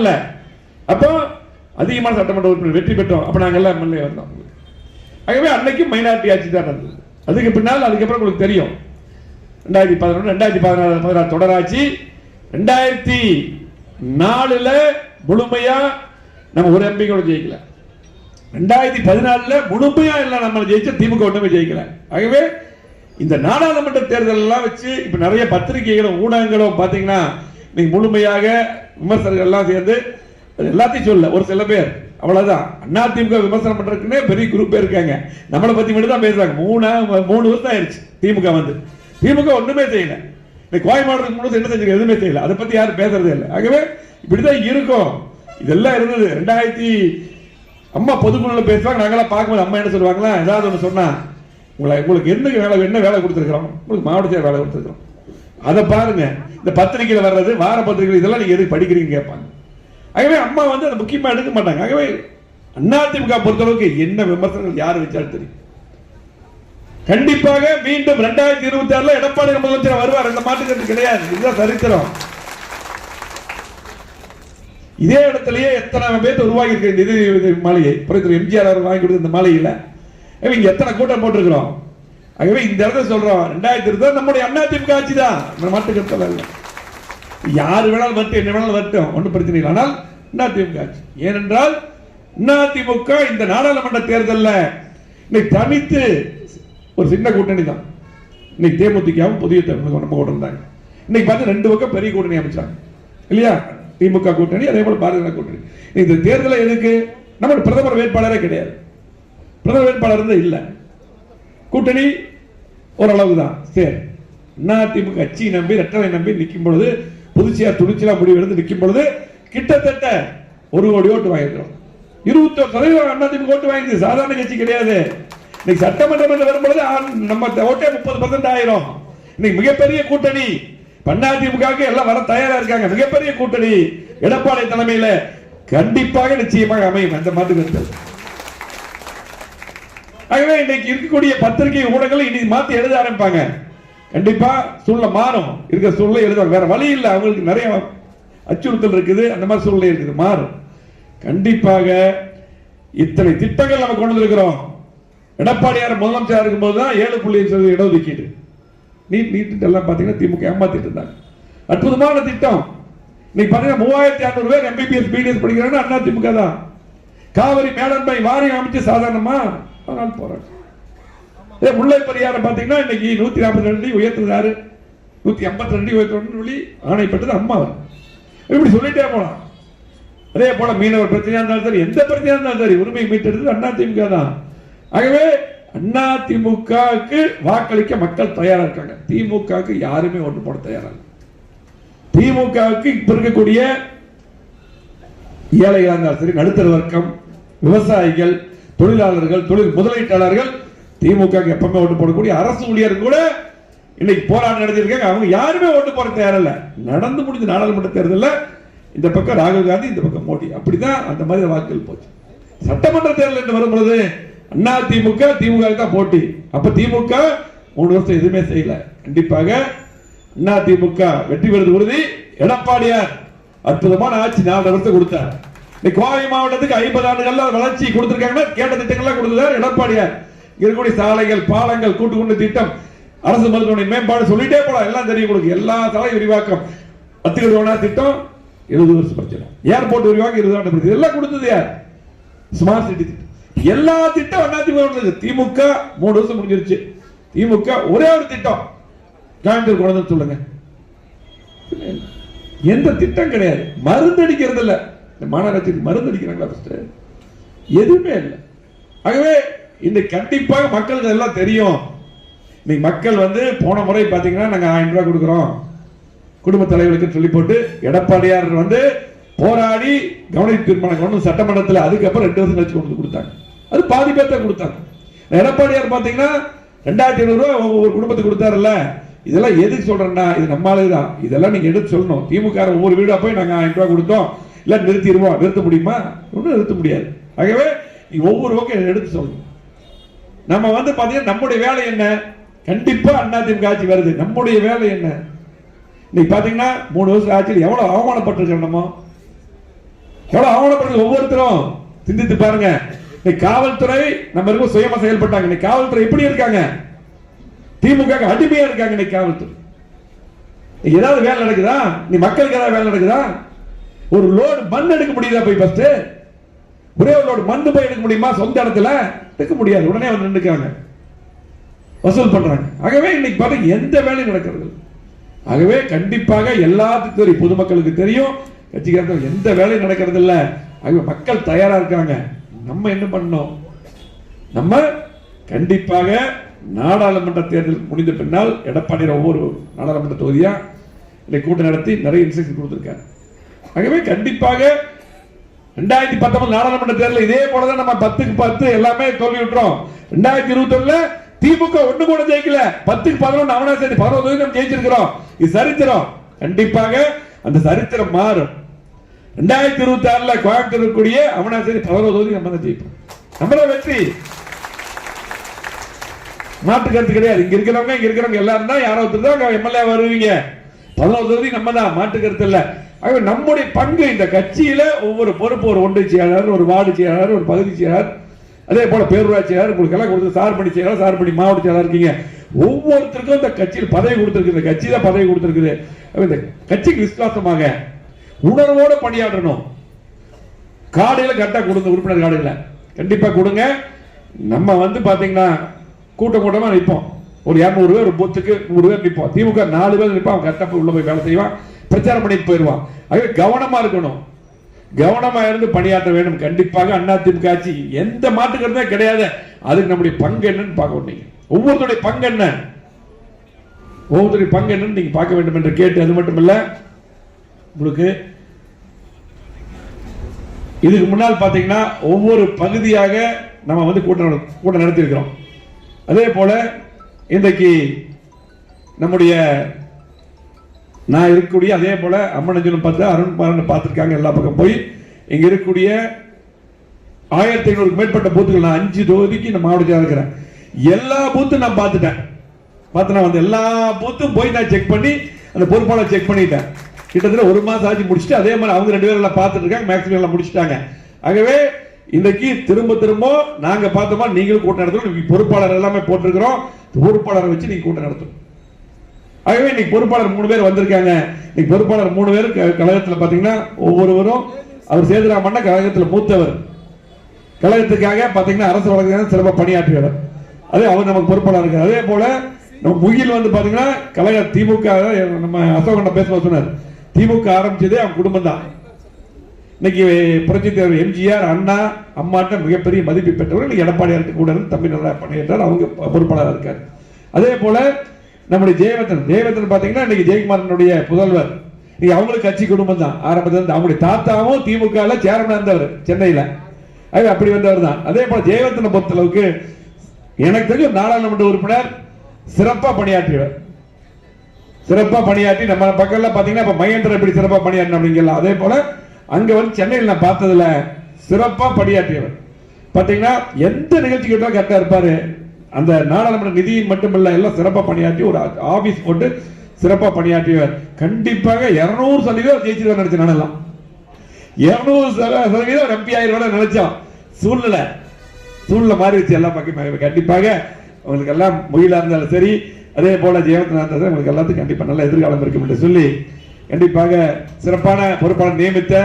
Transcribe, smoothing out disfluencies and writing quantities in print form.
வரல. அப்போ அதிகமான சட்டமன்ற உறுப்பினர் வெற்றி பெற்றோம். அப்ப நாங்க எல்லாம் எம்எல்ஏ வந்தோம். ஆகவே அன்னைக்கு மைனாரிட்டி ஆட்சி தான் நடந்தது. அதுக்கு பின்னால் அதுக்கப்புறம் உங்களுக்கு தெரியும் 2011 2016 தொடராட்சி. 2004 முழுமையா நம்ம ஒரு எம்பி கூட ஜெயிக்கல. 2014 முழுமையா எல்லாம் நம்ம ஜெயிச்ச திமுக ஒண்ணுமே ஜெயிக்கல. ஆகவே இந்த நாடாளுமன்ற தேர்தல் எல்லாம் வச்சு இப்ப நிறைய பத்திரிகைகளும் ஊடகங்களும் பாத்தீங்கன்னா நீங்க முழுமையாக விமர்சகர்கள் எல்லாம் சேர்ந்து எல்லாத்தையும் சொல்ல ஒரு சில பேர் அவ்வளவுதான். அதிமுக விமர்சனம் பண்றதுக்குன்னே பெரிய குரூப் இருக்காங்க. நம்மளை பத்தி மட்டும் தான் பேசுறாங்க. 3 வருஷம் ஆயிடுச்சு திமுக வந்து. திமுக ஒண்ணுமே செய்யல. கோயம்பேடு முழுவதும் என்ன செஞ்சு எதுவுமே செய்யல. அதை பத்தி யாரும் பேசுறதே இல்லை. ஆகவே இப்படிதான் இருக்கும். இதெல்லாம் இருந்தது. 2000 அம்மா பொதுக்குழுல பேசுவாங்க. நாங்களாம் பார்க்கும்போது அம்மா என்ன சொல்லுவாங்களா, ஏதாவது ஒன்று சொன்னா உங்களுக்கு என்ன வேலை கொடுத்துருக்கிறோம், உங்களுக்கு மாவட்ட செயலர் வேலை கொடுத்துருக்கிறோம், அதை பாருங்க. இந்த பத்திரிகையில் வர்றது வார பத்திரிகை இதெல்லாம் நீங்க எதுக்கு படிக்கிறீங்க கேட்பாங்க. ஆகவே அம்மா வந்து அதை முக்கியமா எடுக்க மாட்டாங்க. ஆகவே அதிமுக பொறுத்தளவுக்கு என்ன விமர்சனங்கள் யார் வச்சாலும் தெரியும். கண்டிப்பாக மீண்டும் 2026 எடப்பாடி முதலமைச்சர் வருவார். அந்த மாற்றுக்கிறது கிடையாது. இதுதான் சரித்திரம். இதே இடத்திலேயே எத்தனை பேர் உருவாகி இருக்க நிதி மாளிகை புரட்சி எம்ஜிஆர் அவர் வாங்கி கொடுத்த இந்த மாளிகையில இங்க எத்தனை கூட்டம் போட்டிருக்கிறோம். ஆகவே இந்த இடத்துல சொல்றோம் 2020 நம்முடைய அதிமுக ஆட்சி தான். மாற்றுக்கிறது யாரு வேணாலும் வரட்டும், என்ன வேணாலும் வரட்டும், ஒன்றும் பிரச்சனை இல்லை. ஆனால் அதிமுக ஆட்சி. ஏனென்றால் அதிமுக இந்த நாடாளுமன்ற தேர்தலில் இன்னைக்கு தனித்து ஒரு சின்ன கூட்டணி தான். இன்னைக்கு தேமுதிகவும் புதிய தமிழகம் நம்ம கூட இருந்தாங்க. இன்னைக்கு பார்த்து 2 பக்கம் பெரிய கூட்டணி அமைச்சாங்க இல்லையா? திமுக கூட்டணி, அதே போல பாரதிய ஜனதா கூட்டணி. இந்த தேர்தலில் எதுக்கு? நம்ம பிரதமர் வேட்பாளரே கிடையாது. பிரதமர் வேட்பாளர் இல்ல. கூட்டணி ஓரளவு தான். சரி, அதிமுக கட்சி நம்பி ரெட்டலை நம்பி நிற்கும் பொழுது, புதுச்சேரி துணிச்சலா முடிவு எடுத்து நிற்கும் பொழுது கிட்டத்தட்ட 1 கோடி ஓட்டு வாங்கிருக்கிறோம். 21% அதிமுக ஓட்டு வாங்கிது. சாதாரண கட்சி கிடையாது. இன்னைக்கு சட்டமன்றம் வரும்பொழுது நம்ம ஓட்டே 30% ஆயிரும். இன்னைக்கு மிகப்பெரிய கூட்டணி அதிமுக எல்லாம் வர தயாரா இருக்காங்க. மிகப்பெரிய கூட்டணி எடப்பாடி தலைமையில கண்டிப்பாக நிச்சயமாக அமையும். அந்த மாற்று. ஆகவே இன்னைக்கு இருக்கக்கூடிய பத்திரிகை ஊடகங்கள் இன்னைக்கு மாத்தி எழுத ஆரம்பிப்பாங்க. கண்டிப்பா சூழ்நிலை மாறும். இருக்க சூழ்நிலை எழுதுவாங்க. வேற வழி இல்லை. அவங்களுக்கு நிறைய அச்சுறுத்தல் இருக்குது. அந்த மாதிரி சூழ்நிலை இருக்குது. மாறும். கண்டிப்பாக இத்தனை திட்டங்கள் நம்ம கொண்டு வந்திருக்கிறோம். எடப்பாடியார் முதலமைச்சர் இருக்கும்போது தான் 7.5% இடஒதுக்கீடு. நீட் எல்லாம் பாத்தீங்கன்னா திமுக ஏமாத்திட்டு இருந்தாங்க. அற்புதமான திட்டம். இன்னைக்கு பாத்தீங்கன்னா 3600 பேர் MBBS BDS படிக்கிறாங்க அதிமுக தான். காவிரி மேலாண்மை வாரியம் அமைச்சு சாதாரணமா போராட்டம். முல்லை பெரியாறு பாத்தீங்கன்னா இன்னைக்கு 142 உயர்த்துறாரு, 152 உயர்த்தி ஆணைப்பட்டது அம்மா. இப்படி சொல்லிட்டே போலாம். அதே போல மீனவர் பிரச்சனையா இருந்தாலும் சரி, எந்த பிரச்சனையா இருந்தாலும் சரி, உரிமை மீட்டெடுத்து அதிமுக தான். ஆகவே அதிமுகவுக்கு வாக்களிக்க மக்கள் தயாரா இருக்காங்க. திமுகவுக்கு யாருமே ஓட்டு போட தயாரா. திமுகவுக்கு இப்ப இருக்கக்கூடிய ஏழைகளாக இருந்தாலும் சரி, நடுத்தர வர்க்கம், விவசாயிகள், தொழிலாளர்கள், தொழில் முதலீட்டாளர்கள் திமுக எப்பவுமே ஓட்டு போடக்கூடிய அரசு ஊழியர்கள் கூட இன்னைக்கு போராட்டம் நடத்திருக்காங்க. அவங்க யாருமே ஓட்டு போட தயாரில்ல. நடந்து முடிஞ்ச நாடாளுமன்ற தேர்தலில் இந்த பக்கம் ராகுல் காந்தி, இந்த பக்கம் மோடி. அப்படிதான் அந்த மாதிரி வாக்குகள் போச்சு. சட்டமன்ற தேர்தல் என்று வரும்பொழுது அதிமுக திமுக தான் போட்டி. அப்ப திமுக 3 வருஷம் எதுவுமே செய்யல. கண்டிப்பாக அதிமுக வெற்றி பெறுவது உறுதி. எடப்பாடியார் அற்புதமான ஆட்சி 4 வருஷம் கொடுத்தார். கோவை மாவட்டத்துக்கு 50 ஆண்டுகள் வளர்ச்சி கொடுத்திருக்காங்க. கேட்ட திட்டங்கள்லாம் கொடுத்தார் எடப்பாடியார். இருக்கக்கூடிய சாலைகள், பாலங்கள், கூட்டுக்குண்டு திட்டம், அரசு மருத்துவமனை மேம்பாடு சொல்லிட்டே போலாம். எல்லாம் தெரியும் உங்களுக்கு. எல்லா சாலை விரிவாக்கம், 10 கழிவான திட்டம், 70 வருஷம் பிரச்சனை, ஏர்போர்ட் விரிவாக்கம் 20 ஆண்டு பிரச்சனை எல்லாம் கொடுத்தது யார்? ஸ்மார்ட் சிட்டி திட்டம். எல்லா திட்டம் அதிமுக. திமுக 3 வருஷம் முடிஞ்சிருச்சு. திமுக ஒரே ஒரு திட்டம் கோயம்புத்தூர் கொண்டு சொல்லுங்க. எந்த திட்டம் கிடையாது. மருந்து அடிக்கிறது இல்ல. மாநகராட்சிக்கு மருந்து அடிக்கிறாங்களா? எதுவுமே இல்லை. ஆகவே இந்த கண்டிப்பாக மக்களுக்கு எல்லாம் தெரியும். இன்னைக்கு மக்கள் போன முறை பாத்தீங்கன்னா நாங்க 1000 ரூபாய் கொடுக்கிறோம் குடும்ப தலைவர்களுக்கு சொல்லி போட்டு எடப்பாடியார் போராடி கவனிப்பு தீர்மானம் கொண்டு சட்டமன்றத்தில் அதுக்கப்புறம் 2 வருஷம் கழிச்சு கொண்டு கொடுத்தாங்க. அது பாதி பேர்த்த கொடுத்தாங்க. எடப்பாடியார் பாத்தீங்கன்னா 2500 ரூபாய் ஒவ்வொரு குடும்பத்துக்கு கொடுத்தாருல்ல. இதெல்லாம் எதுக்கு சொல்றேன்னா, இது நம்மளுதான். இதெல்லாம் நீங்க எடுத்து சொல்லணும். திமுக ஒவ்வொரு வீடா போய் நாங்க 1000 ரூபாய் கொடுத்தோம், இல்ல நிறுத்திடுவோம். நிறுத்த முடியுமா? ஒன்றும் நிறுத்த முடியாது. ஆகவே ஒவ்வொரு பக்கம் எடுத்து சொல்லணும். நம்ம பாத்தீங்கன்னா நம்முடைய வேலை என்ன? கண்டிப்பா அதிமுக ஆட்சி வருது. நம்முடைய வேலை என்ன? இன்னைக்கு பாத்தீங்கன்னா 3 வருஷம் ஆட்சியில் எவ்வளவு அவமானப்பட்டிருக்கோம். நம்ம எவ்வளவு ஆவணப்படுறது ஒவ்வொருத்தரும் சிந்தித்து பாருங்க. காவல்துறை நம்ம இருக்கும் சுயமா செயல்பட்டாங்க. காவல்துறை எப்படி இருக்காங்க? திமுக அடிமையா இருக்காங்க. இன்னைக்கு காவல்துறை ஏதாவது வேலை நடக்குதா? நீ மக்களுக்கு ஏதாவது வேலை நடக்குதா? ஒரு லோடு மண் எடுக்க முடியுதா? போய் ஃபர்ஸ்ட் ஒரே ஒரு லோடு மண் போய் எடுக்க முடியுமா? சொந்த இடத்துல எடுக்க முடியாது. உடனே வந்து நின்றுக்காங்க, வசூல் பண்றாங்க. ஆகவே இன்னைக்கு பாருங்க எந்த வேலையும் நடக்கிறது. ஆகவே கண்டிப்பாக எல்லாத்துக்கும் தெரியும், பொதுமக்களுக்கு தெரியும், கட்சிக்காரர்கள் எந்த வேலையும் நடக்கிறது இல்ல. ஆகவே மக்கள் தயாரா இருக்காங்க. நம்ம என்ன பண்ணணும்? நம்ம கண்டிப்பாக நாடாளுமன்ற தேர்தல் முடிந்த பின்னால் எடப்பாடியார் ஒவ்வொரு நாடாளுமன்ற தொகுதியா இன்னைக்கு கூட்டம் நடத்தி நிறைய இன்ஸ்ட்ரக்ஷன் கொடுத்திருக்காரு. ஆகவே கண்டிப்பாக 2019 நாடாளுமன்ற தேர்தல் இதே போலதான் நம்ம 10க்கு 10 எல்லாமே தோல்வி விட்டுறோம். 2021 திமுக ஒண்ணு கூட ஜெயிக்கல. 10க்கு 11 அவனாசி 11 தொகுதி நம்ம ஜெயிச்சிருக்கிறோம். இது சரித்திரம். கண்டிப்பாக அந்த சரித்திரம் மாறும். 2026 கோயம்புத்தூர் இருக்கக்கூடிய அவனாசி 11 தொகுதி நம்ம தான் ஜெயிப்போம். நம்மள வெற்றி, மாற்று கருத்து கிடையாது. இங்க இருக்கிறவங்க எல்லாரும் தான் யாரோ ஒருத்தர் எம்எல்ஏ வருவீங்க. 11 தொகுதி நம்ம தான், மாற்று கருத்து இல்ல. ஆகவே நம்முடைய பங்கு இந்த கட்சியில ஒவ்வொரு பொறுப்பு, ஒரு ஒன்றிய செயலாளர், ஒரு வார்டு செயலாளர், ஒரு பகுதி செயலாளர், அதே போல பேரூராட்சி செயலாளர், உங்களுக்கு எல்லாம் கொடுத்து சார்பணி செயலாளர், சார்பணி மாவட்ட செயலாளர் இருக்கீங்க. ஒவ்வொருத்தருக்கும் இந்த கட்சியில் பதவி கொடுத்திருக்கு. இந்த கட்சி தான் பதவி கொடுத்திருக்குது. இந்த கட்சிக்கு விசுவாசமாக உணர்வோடு பணியாற்றணும். கார்டுகளை கரெக்டா கொடுங்க, உறுப்பினர் கார்டுகளை கண்டிப்பா கொடுங்க. நம்ம வந்து பாத்தீங்கன்னா கூட்டமா நிற்போம். ஒரு 200 பேர், ஒரு பூத்துக்கு 100 பேர் நிற்போம். திமுக 4 பேர் நிற்பான். அவன் கரெக்டா உள்ள போய் வேலை செய்வான், பிரச்சாரம் பண்ணிட்டு போயிடுவான். ஆகவே கவனமா இருக்கணும், கவனமா இருந்து பணியாற்ற வேண்டும். கண்டிப்பாக அதிமுக ஆட்சி எந்த மாற்றுக்கிறதே கிடையாது. அதுக்கு நம்முடைய பங்கு என்னன்னு பார்க்க நீங்க ஒவ்வொருத்தருடைய பங்கு என்ன, ஒவ்வொருத்தருடைய பங்கு என்னன்னு நீங்க பார்க்க வேண்டும் என்று கேட்டு, அது மட்டும் இல்ல, உங்களுக்கு இதுக்கு முன்னால் பாத்தீங்கன்னா ஒவ்வொரு பகுதியாக நம்ம வந்து கூட்டம் நடத்தி இருக்கிறோம். அதே போல இன்றைக்கு நம்முடைய நான் இருக்கக்கூடிய அதே போல அம்மனஞ்சலும் பார்த்து அருண் பார்த்திருக்காங்க. எல்லா பக்கம் போய் இங்க இருக்கக்கூடிய 1500க்கு மேற்பட்ட பூத்துகள், நான் 5 தொகுதிக்கு நான் மாவட்டத்தில் இருக்கிறேன். எல்லா பூத்தும் நான் பார்த்துட்டேன். நான் வந்து எல்லா பூத்தும் போய் நான் செக் பண்ணி அந்த பொறுப்பாளர் செக் பண்ணிட்டேன். கிட்டத்தட்ட 1 மாசம் ஆச்சு முடிச்சுட்டு, அதே மாதிரி அவங்க 2 பேரும் எல்லாம் பார்த்துட்டு இருக்காங்க. மேக்ஸிமம் எல்லாம் முடிச்சுட்டாங்க. ஆகவே இன்னைக்கு திரும்ப நாங்க பார்த்தோமா நீங்களும் கூட்டம் நடத்தணும். பொறுப்பாளர் எல்லாமே போட்டிருக்கிறோம். பொறுப்பாளரை வச்சு நீங்க கூட்டம் நடத்தணும். ஆகவே இன்னைக்கு பொறுப்பாளர் 3 பேர் வந்திருக்காங்க. இன்னைக்கு பொறுப்பாளர் 3 பேர் கழகத்தில் பாத்தீங்கன்னா ஒவ்வொருவரும் அவர் சேதுராமண்ண கழகத்தில் மூத்தவர், கழகத்துக்காக பாத்தீங்கன்னா அரசு வழக்கு சிறப்பாக பணியாற்றியவர். அதே அவர் நமக்கு பொறுப்பாளர் இருக்கார். அதே போல நம்ம முகில் வந்து பாத்தீங்கன்னா கழக திமுக, நம்ம அசோகண்ட பேசுவோம் சொன்னார், திமுக ஆரம்பிச்சதே அவங்க குடும்பம் தான். இன்னைக்கு புரட்சி தலைவர் எம்ஜிஆர், அண்ணா, அம்மாட்ட மிகப்பெரிய மதிப்பு பெற்றவர். இன்னைக்கு எடப்பாடியாருக்கு கூட தம்பி நல்லா பணியாற்றார், அவங்க பொறுப்பாளராக இருக்கார். அதே போல நம்முடைய ஜெயவர்தன் பாத்தீங்கன்னா இன்னைக்கு ஜெயக்குமாரனுடைய புதல்வர். நீங்க அவங்களுக்கு கட்சி குடும்பம் தான். ஆரம்பத்தில் அவங்களுடைய தாத்தாவும் திமுக சேர்மனா இருந்தவர் சென்னையில, அப்படி வந்தவர் தான். அதே போல ஜெயவர்தனை பொறுத்தளவுக்கு எனக்கு தெரிஞ்ச நாடாளுமன்ற உறுப்பினர் சிறப்பா பணியாற்றியவர். சிறப்பா பணியாற்றி நம்ம பக்கம் பாத்தீங்கன்னா மகேந்திர எப்படி சிறப்பா பணியாற்றின அப்படிங்கலாம். அதே போல அங்க வந்து சென்னையில் நான் பார்த்ததுல சிறப்பா பணியாற்றியவர். பாத்தீங்கன்னா எந்த நிகழ்ச்சி கேட்டாலும் கரெக்டா இருப்பாரு. அந்த நாடாளுமன்ற நிதியை மட்டுமல்ல, எல்லாம் சிறப்பா பணியாற்றி ஒரு ஆபீஸ் போட்டு சிறப்பா பணியாற்றியவர். கண்டிப்பாக 200% ஜெயிச்சிருவார் நினைச்சேன். நானெல்லாம் 200% எம்பி ஆயிரம் நினைச்சோம். சூழ்நிலை மாறிடுச்சு எல்லாம் பக்கம். கண்டிப்பாக உங்களுக்கு எல்லாம் முகிலா இருந்தாலும் சரி, அதே போல ஜெயவர்தனா இருந்தாலும் உங்களுக்கு எல்லாத்துக்கும் கண்டிப்பா நல்ல எதிர்காலம் இருக்கும் என்று சொல்லி, கண்டிப்பாக சிறப்பான பொறுப்பாளர் நியமித்த